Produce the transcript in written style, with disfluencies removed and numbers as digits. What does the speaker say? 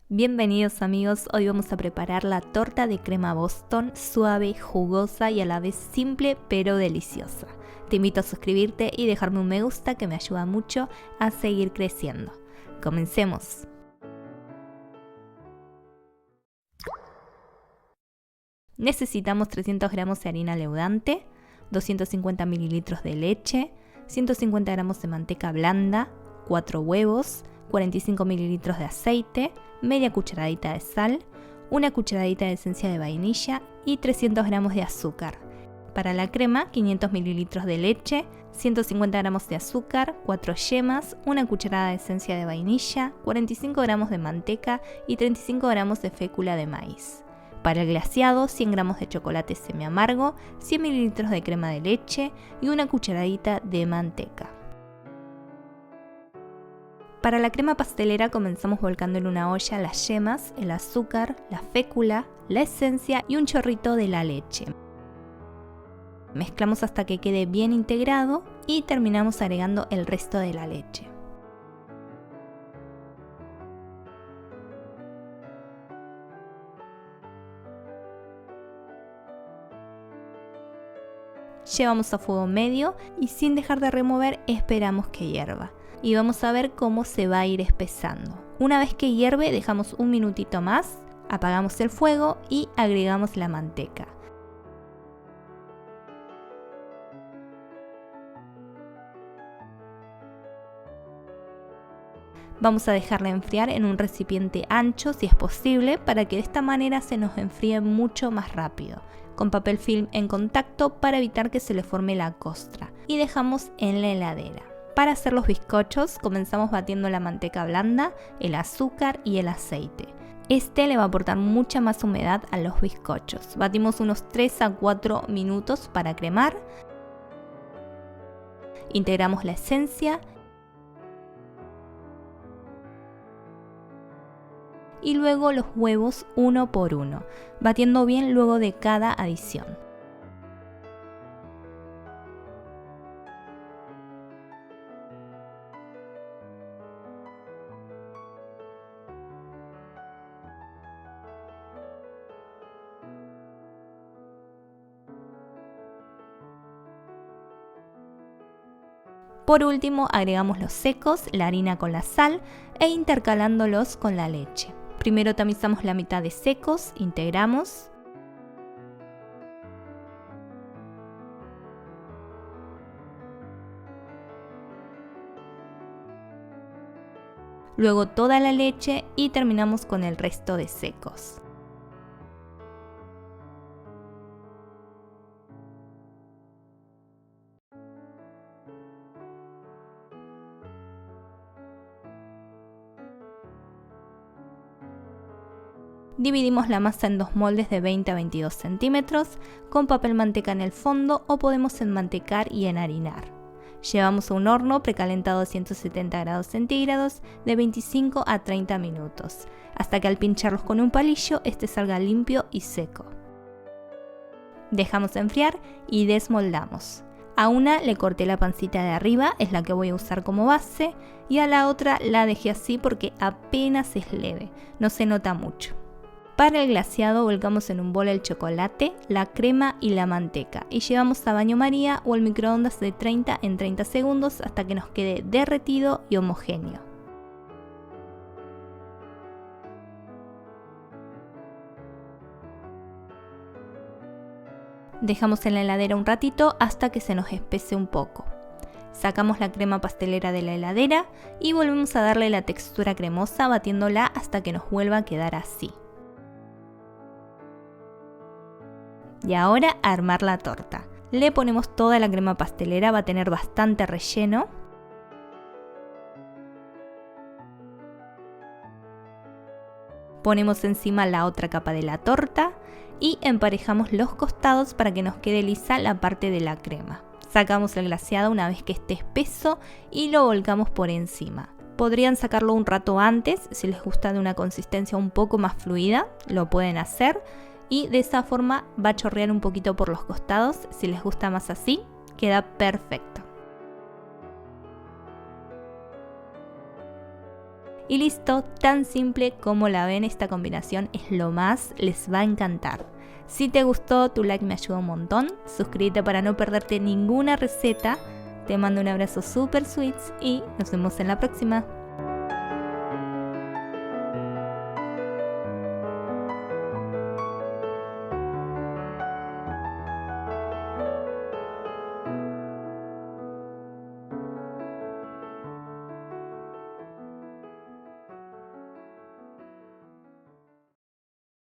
Bienvenidos amigos, hoy vamos a preparar la torta de crema Boston, suave, jugosa y a la vez simple pero deliciosa. Te invito a suscribirte y dejarme un me gusta que me ayuda mucho a seguir creciendo. Comencemos. Necesitamos 300 gramos de harina leudante, 250 mililitros de leche, 150 gramos de manteca blanda, 4 huevos, 45 mililitros de aceite, media cucharadita de sal, una cucharadita de esencia de vainilla y 300 gramos de azúcar. Para la crema, 500 mililitros de leche, 150 gramos de azúcar, 4 yemas, una cucharada de esencia de vainilla, 45 gramos de manteca y 35 gramos de fécula de maíz. Para el glaseado, 100 gramos de chocolate semiamargo, 100 mililitros de crema de leche y una cucharadita de manteca. Para la crema pastelera comenzamos volcando en una olla las yemas, el azúcar, la fécula, la esencia y un chorrito de la leche. Mezclamos hasta que quede bien integrado y terminamos agregando el resto de la leche. Llevamos a fuego medio y sin dejar de remover esperamos que hierva. Y vamos a ver cómo se va a ir espesando. Una vez que hierve dejamos un minutito más, apagamos el fuego y agregamos la manteca. Vamos a dejarla enfriar en un recipiente ancho si es posible para que de esta manera se nos enfríe mucho más rápido, con papel film en contacto para evitar que se le forme la costra, y dejamos en la heladera. Para hacer los bizcochos comenzamos batiendo la manteca blanda, el azúcar y el aceite. Este le va a aportar mucha más humedad a los bizcochos. Batimos unos 3 a 4 minutos para cremar. Integramos la esencia y luego los huevos uno por uno, batiendo bien luego de cada adición. Por último, agregamos los secos, la harina con la sal e intercalándolos con la leche. Primero tamizamos la mitad de secos, integramos. Luego toda la leche y terminamos con el resto de secos. Dividimos la masa en dos moldes de 20 a 22 centímetros con papel manteca en el fondo o podemos enmantecar y enharinar. Llevamos a un horno precalentado a 170 grados centígrados de 25 a 30 minutos, hasta que al pincharlos con un palillo este salga limpio y seco. Dejamos enfriar y desmoldamos. A una le corté la pancita de arriba, es la que voy a usar como base, y a la otra la dejé así porque apenas es leve, no se nota mucho. Para el glaseado volcamos en un bol el chocolate, la crema y la manteca y llevamos a baño María o al microondas de 30 en 30 segundos hasta que nos quede derretido y homogéneo. Dejamos en la heladera un ratito hasta que se nos espese un poco. Sacamos la crema pastelera de la heladera y volvemos a darle la textura cremosa batiéndola hasta que nos vuelva a quedar así. Y ahora a armar la torta. Le ponemos toda la crema pastelera, va a tener bastante relleno. Ponemos encima la otra capa de la torta y emparejamos los costados para que nos quede lisa la parte de la crema. Sacamos el glaseado una vez que esté espeso y lo volcamos por encima. Podrían sacarlo un rato antes, si les gusta de una consistencia un poco más fluida, lo pueden hacer. Y de esa forma va a chorrear un poquito por los costados, si les gusta más así, queda perfecto. Y listo, tan simple como la ven, esta combinación es lo más, les va a encantar. Si te gustó, tu like me ayuda un montón. Suscríbete para no perderte ninguna receta. Te mando un abrazo super sweet y nos vemos en la próxima.